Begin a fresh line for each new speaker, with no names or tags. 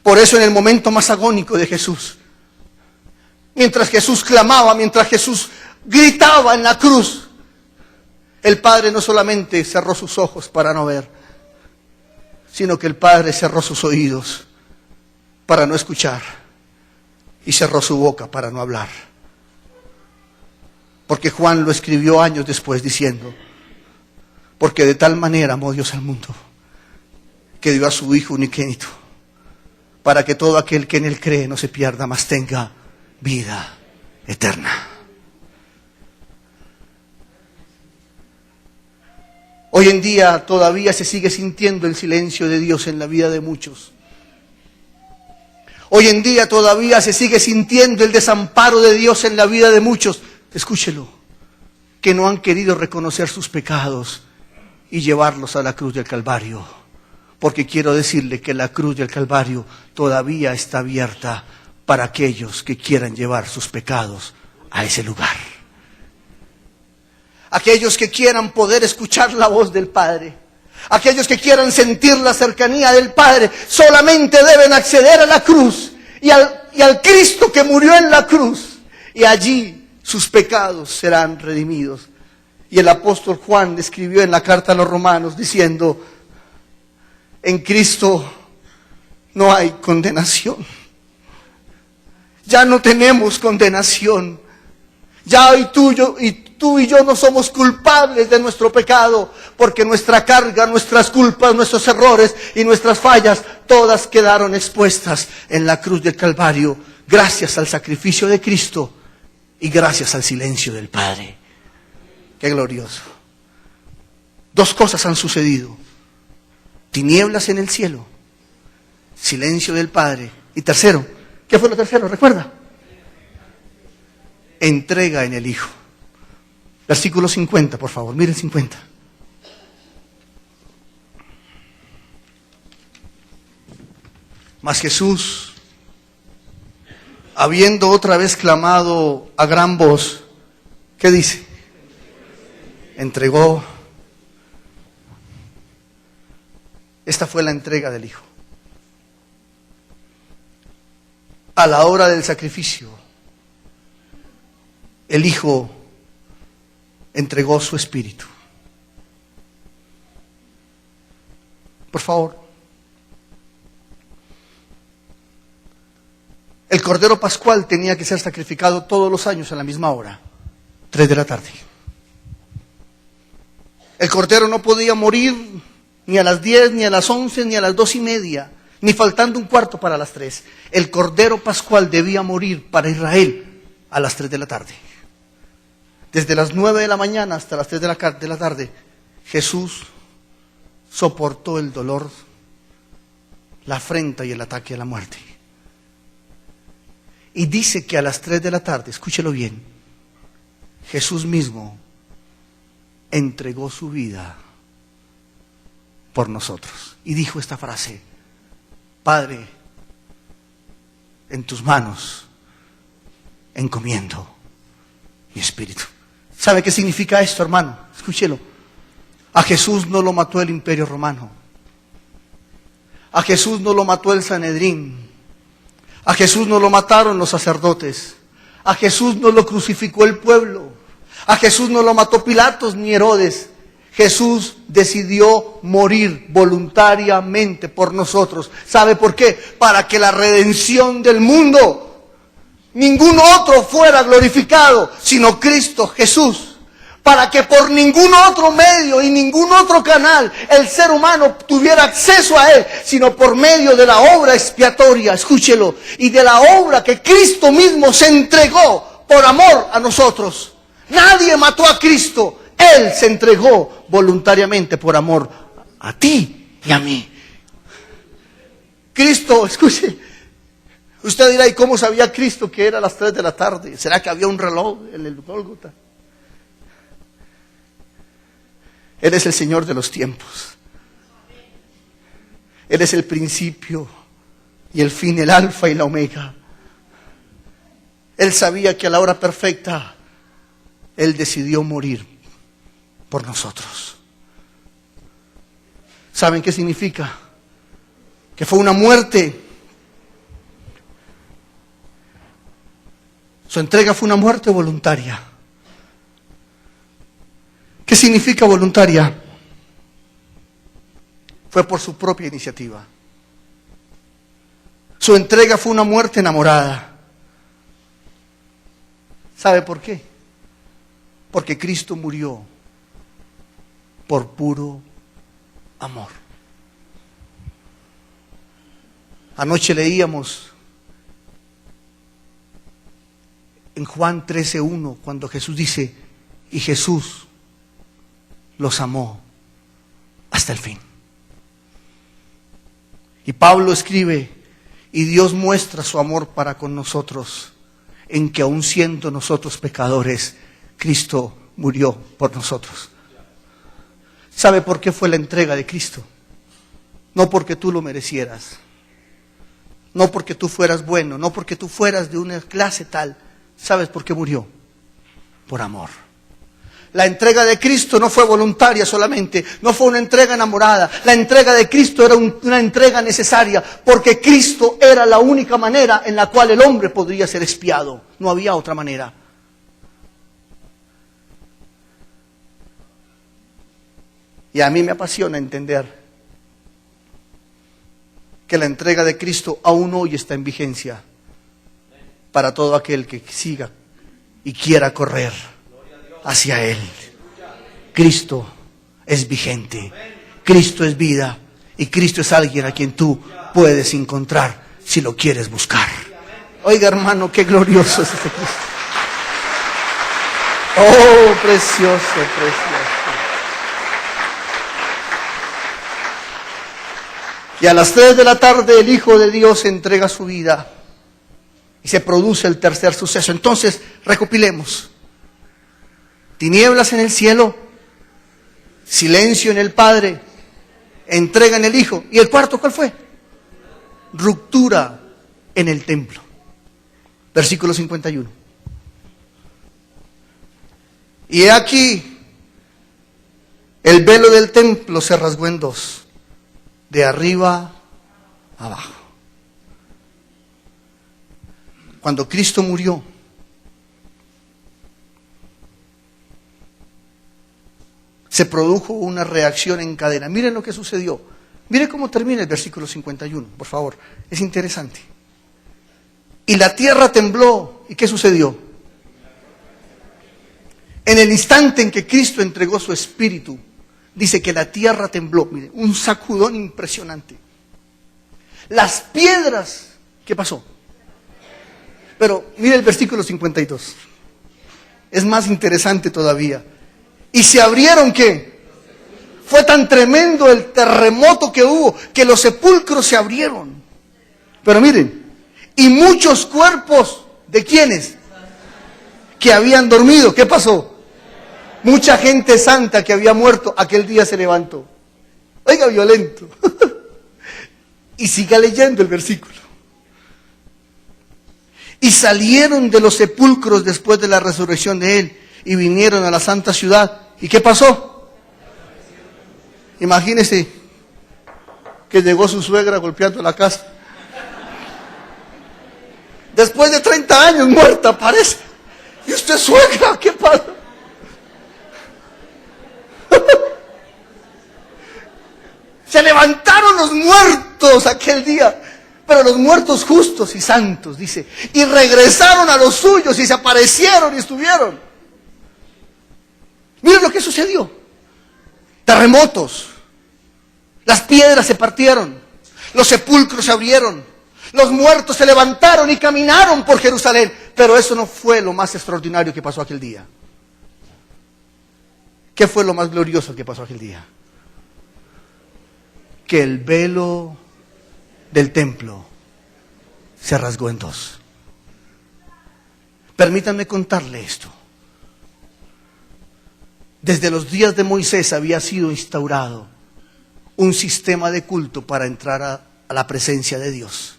Por eso en el momento más agónico de Jesús, mientras Jesús clamaba, mientras Jesús gritaba en la cruz, el Padre no solamente cerró sus ojos para no ver, sino que el Padre cerró sus oídos para no escuchar y cerró su boca para no hablar. Porque Juan lo escribió años después diciendo: porque de tal manera amó Dios al mundo, que dio a su Hijo unigénito, para que todo aquel que en Él cree no se pierda, mas tenga vida eterna. Hoy en día todavía se sigue sintiendo el silencio de Dios en la vida de muchos. Hoy en día todavía se sigue sintiendo el desamparo de Dios en la vida de muchos. Escúchelo, que no han querido reconocer sus pecados y llevarlos a la cruz del Calvario. Porque quiero decirle que la cruz del Calvario todavía está abierta para aquellos que quieran llevar sus pecados a ese lugar. Aquellos que quieran poder escuchar la voz del Padre, aquellos que quieran sentir la cercanía del Padre, solamente deben acceder a la cruz y al Cristo que murió en la cruz, y allí sus pecados serán redimidos. Y el apóstol Juan escribió en la carta a los Romanos diciendo: en Cristo no hay condenación. Ya no tenemos condenación. Ya hoy tú y yo no somos culpables de nuestro pecado, porque nuestra carga, nuestras culpas, nuestros errores y nuestras fallas, todas quedaron expuestas en la cruz del Calvario, gracias al sacrificio de Cristo y gracias al silencio del Padre. ¡Qué glorioso! Dos cosas han sucedido: tinieblas en el cielo, silencio del Padre, y tercero, ¿qué fue lo tercero? ¿Recuerda? Entrega en el Hijo. Versículo 50, por favor, miren 50. Mas Jesús, habiendo otra vez clamado a gran voz, ¿qué dice? Entregó. Esta fue la entrega del Hijo. A la hora del sacrificio, el Hijo entregó su espíritu. Por favor. El Cordero Pascual tenía que ser sacrificado todos los años a la misma hora, 3 de la tarde. El Cordero no podía morir ni a las 10, ni a las 11, ni a las 2:30, ni faltando un cuarto para las 3. El Cordero Pascual debía morir para Israel a las 3 de la tarde. Desde las 9 de la mañana hasta las 3 de la tarde, Jesús soportó el dolor, la afrenta y el ataque a la muerte. Y dice que a las 3 de la tarde, escúchelo bien, Jesús mismo entregó su vida por nosotros. Y dijo esta frase: Padre, en tus manos encomiendo mi espíritu. ¿Sabe qué significa esto, hermano? Escúchelo. A Jesús no lo mató el Imperio Romano. A Jesús no lo mató el Sanedrín. A Jesús no lo mataron los sacerdotes. A Jesús no lo crucificó el pueblo. A Jesús no lo mató Pilatos ni Herodes. Jesús decidió morir voluntariamente por nosotros. ¿Sabe por qué? Para que la redención del mundo, ningún otro fuera glorificado, sino Cristo Jesús. Para que por ningún otro medio y ningún otro canal el ser humano tuviera acceso a Él, sino por medio de la obra expiatoria, escúchelo, y de la obra que Cristo mismo se entregó por amor a nosotros. Nadie mató a Cristo. Él se entregó voluntariamente por amor a ti y a mí. Cristo, escuche, usted dirá: ¿y cómo sabía Cristo que era a las 3 de la tarde? ¿Será que había un reloj en el Gólgota? Él es el Señor de los tiempos. Él es el principio y el fin, el alfa y la omega. Él sabía que a la hora perfecta Él decidió morir por nosotros. ¿Saben qué significa? Que fue una muerte Su entrega fue una muerte voluntaria. ¿Qué significa voluntaria? Fue por su propia iniciativa. Su entrega fue una muerte enamorada. ¿Sabe por qué? Porque Cristo murió por puro amor. Anoche leíamos en Juan 13:1 cuando Jesús dice, y Jesús los amó hasta el fin. Y Pablo escribe, y Dios muestra su amor para con nosotros, en que aun siendo nosotros pecadores, Cristo murió por nosotros. ¿Sabe por qué fue la entrega de Cristo? No porque tú lo merecieras, no porque tú fueras bueno, no porque tú fueras de una clase tal. ¿Sabes por qué murió? Por amor. La entrega de Cristo no fue voluntaria solamente, no fue una entrega enamorada. La entrega de Cristo era una entrega necesaria, porque Cristo era la única manera en la cual el hombre podría ser expiado. No había otra manera. Y a mí me apasiona entender que la entrega de Cristo aún hoy está en vigencia para todo aquel que siga y quiera correr hacia Él. Cristo es vigente, Cristo es vida y Cristo es alguien a quien tú puedes encontrar si lo quieres buscar. Oiga, hermano, qué glorioso es este Cristo. Oh, precioso, precioso. Y a las 3 de la tarde el Hijo de Dios entrega su vida y se produce el tercer suceso. Entonces, recopilemos. Tinieblas en el cielo, silencio en el Padre, entrega en el Hijo. ¿Y el cuarto cuál fue? Ruptura en el templo. Versículo 51. Y he aquí, el velo del templo se rasgó en dos, de arriba a abajo. Cuando Cristo murió, se produjo una reacción en cadena. Miren lo que sucedió. Miren cómo termina el versículo 51, por favor. Es interesante. Y la tierra tembló. ¿Y qué sucedió? En el instante en que Cristo entregó su espíritu, dice que la tierra tembló. Miren, un sacudón impresionante. Las piedras, ¿qué pasó? Pero mire el versículo 52. Es más interesante todavía. ¿Y se abrieron qué? Fue tan tremendo el terremoto que hubo, que los sepulcros se abrieron. Pero miren, y muchos cuerpos, ¿de quiénes? Que habían dormido. ¿Qué pasó? Mucha gente santa que había muerto aquel día se levantó. Oiga, violento. Y siga leyendo el versículo. Y salieron de los sepulcros después de la resurrección de Él y vinieron a la santa ciudad. ¿Y qué pasó? Imagínese que llegó su suegra golpeando la casa. Después de 30 años muerta, parece. ¿Y usted suegra? ¿Qué pasa? Se levantaron los muertos aquel día, pero los muertos justos y santos, dice, y regresaron a los suyos y se aparecieron y estuvieron. Miren lo que sucedió. Terremotos, las piedras se partieron, los sepulcros se abrieron, los muertos se levantaron y caminaron por Jerusalén. Pero eso no fue lo más extraordinario que pasó aquel día. ¿Qué fue lo más glorioso que pasó aquel día? Que el velo del templo se rasgó en dos. Permítanme contarle esto. Desde los días de Moisés había sido instaurado un sistema de culto para entrar a la presencia de Dios.